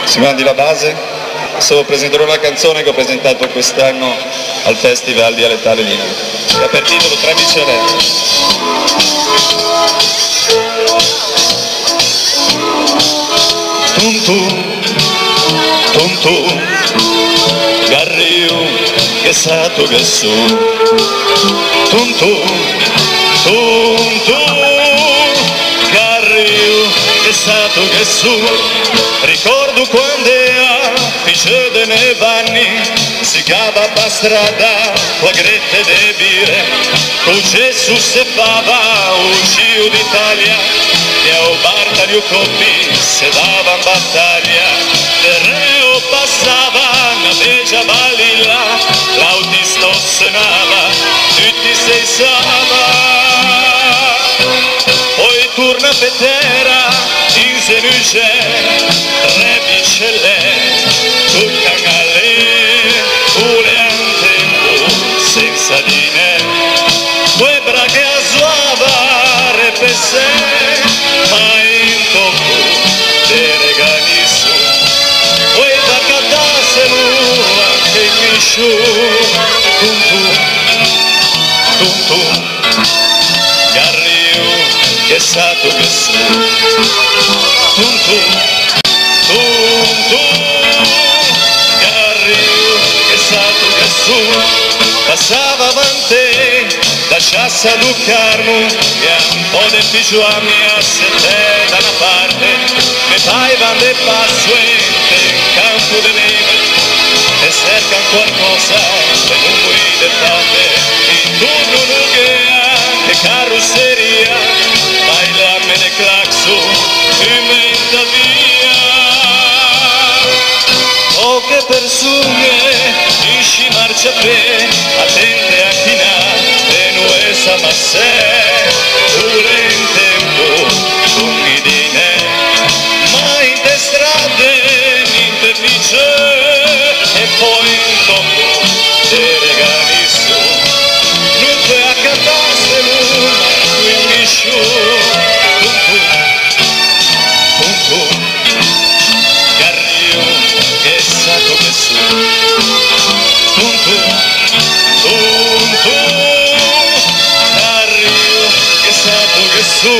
Si mandi la base. Adesso presenterò una canzone che ho presentato quest'anno al Festival Dialettale Lina, che ha per titolo Tre vicerelle. Tum Garriu che sato che su Tum Garriu che sato che su. Ricordo quando a fice de ne vanni si cava per strada con grette de bire con Gesù se fava usciu d'Italia e a Bartaglio coppi se dava in battaglia del reo passava una begia balilla l'autista ossenava tutti sei sama poi torna per terra in Zenuge tre vicelle toccano a lei pure un tempo senza dinero quei braghe a suava repesse ma in tocco de regali su poi da cadassero anche il misciu tum Garriu che sato che su tum Garriu che sato che su passava avanti da Sciassa a Lucarno e un po' di pigiami a sette da una parte mi paivano dei passuenti in campo di neve e cercano qualcosa per non morire di fame intorno un'ugea e carrozzeria bailame ne claxo e menta via poche persone in marciapiede attente a chinare ma se pure in tempo con i dinè ma in te strade niente dice e poi in tocco te regali su non puoi accattasse l'una quindi sciù tum Garriu che sato che su tum che su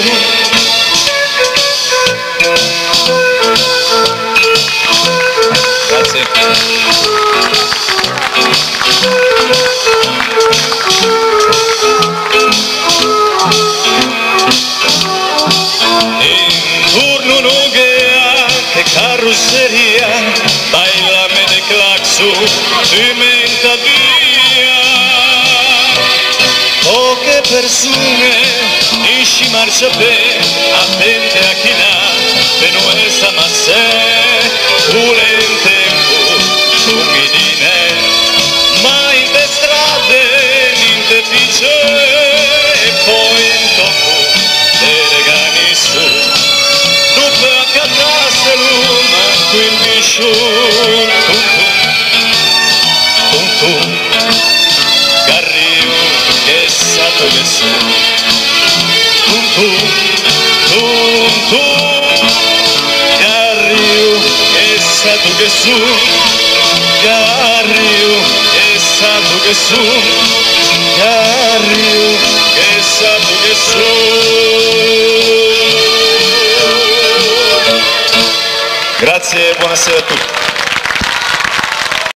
grazie intorno un'ugea che carrozzeria bailame de claxo cimenta via poche persone in marciapiede attente a chi n'ha per noi ma se pure in tempo con i dinè ma in te strade niente dice e poi in tocco te regali su non puoi accattasse l'una quindi sciù tum Garriu che sato che su Garriu che sato che su Garriu che sato che su Garriu che sato che su. Grazie e buonasera a tutti.